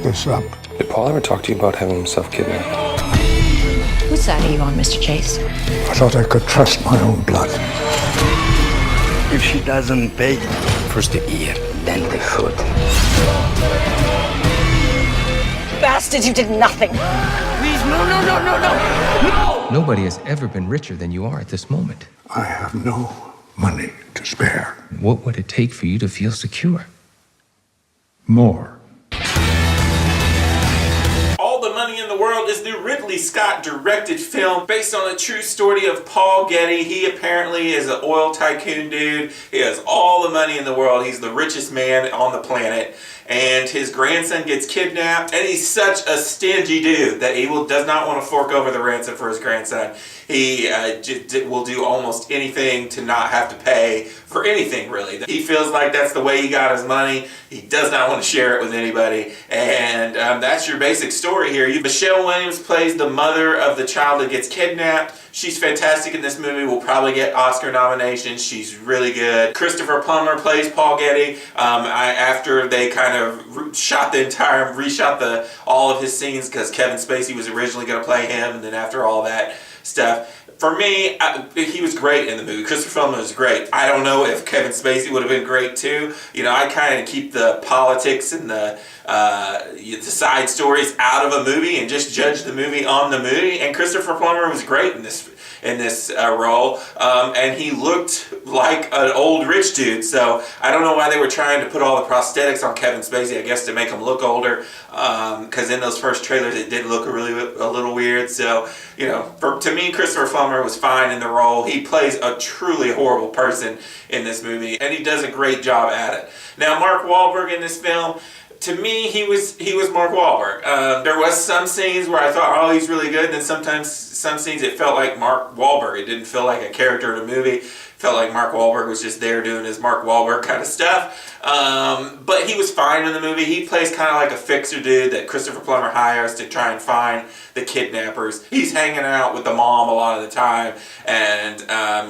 this up. Did Paul ever talk to you about having himself kidnapped? Whose side are you on, Mr. Chase? I thought I could trust my own blood. If she doesn't pay, first the ear, then the foot. Bastards, you did nothing. Please, no! Nobody has ever been richer than you are at this moment. I have no money to spare. What would it take for you to feel secure? More. All the Money in the World is the Ridley Scott directed film based on a true story of Paul Getty. He apparently is an oil tycoon dude. He has all the money in the world. He's the richest man on the planet. And his grandson gets kidnapped, and he's such a stingy dude that he does not want to fork over the ransom for his grandson. He will do almost anything to not have to pay for anything, really. He feels like that's the way he got his money. He does not want to share it with anybody. And that's your basic story here. Michelle Williams plays the mother of the child that gets kidnapped. She's fantastic in this movie. Will probably get Oscar nominations. She's really good. Christopher Plummer plays Paul Getty. After they kind of reshot all of his scenes, because Kevin Spacey was originally going to play him, and then after all that stuff, for me, he was great in the movie. Christopher Plummer was great. I don't know if Kevin Spacey would have been great too. You know, I kind of keep the politics and the side stories out of a movie and just judge the movie on the movie. And Christopher Plummer was great in this role, and he looked like an old rich dude. So I don't know why they were trying to put all the prosthetics on Kevin Spacey. I guess to make him look older, because in those first trailers it did look a little weird. So you know, to me, Christopher Plummer was fine in the role. He plays a truly horrible person in this movie, and he does a great job at it. Now, Mark Wahlberg in this film, to me, he was Mark Wahlberg. There was some scenes where I thought, oh, he's really good, and then sometimes some scenes it felt like Mark Wahlberg. It didn't feel like a character in a movie. It felt like Mark Wahlberg was just there doing his Mark Wahlberg kind of stuff. But he was fine in the movie. He plays kind of like a fixer dude that Christopher Plummer hires to try and find the kidnappers. He's hanging out with the mom a lot of the time, and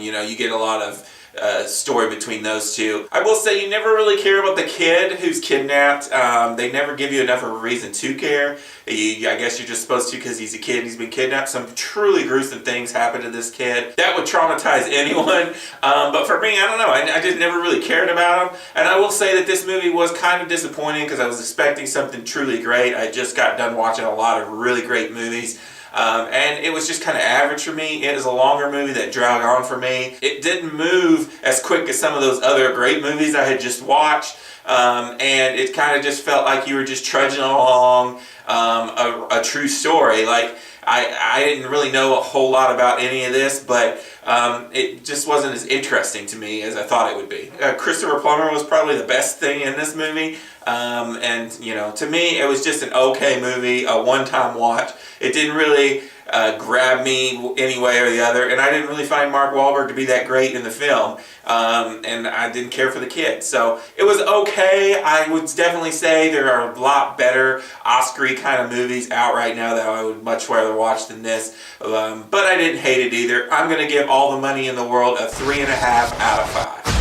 you know, you get a lot of story between those two. I will say you never really care about the kid who's kidnapped. They never give you enough of a reason to care. I guess you're just supposed to because he's a kid and he's been kidnapped. Some truly gruesome things happen to this kid. That would traumatize anyone. But for me, I don't know. I just never really cared about him. And I will say that this movie was kind of disappointing because I was expecting something truly great. I just got done watching a lot of really great movies. And it was just kind of average for me. It is a longer movie that dragged on for me. It didn't move as quick as some of those other great movies I had just watched. And it kind of just felt like you were just trudging along a true story. Like, I didn't really know a whole lot about any of this, but it just wasn't as interesting to me as I thought it would be. Christopher Plummer was probably the best thing in this movie. And, you know, to me, it was just an okay movie, a one-time watch. It didn't really grab me any way or the other, and I didn't really find Mark Wahlberg to be that great in the film, and I didn't care for the kid. So it was okay. I would definitely say there are a lot better Oscar-y kind of movies out right now that I would much rather watch than this, but I didn't hate it either. I'm going to give All the Money in the World a 3.5 out of 5.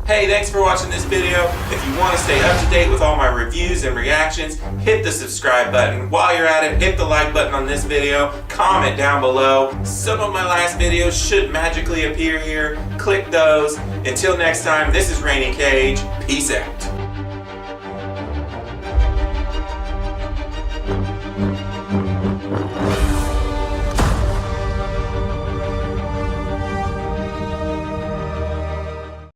Hey, thanks for watching this video. If you want to stay up to date with all my reviews and reactions, hit the subscribe button. While you're at it, hit the like button on this video, comment down below. Some of my last videos should magically appear here. Click those. Until next time, this is Rainy Cage. Peace out.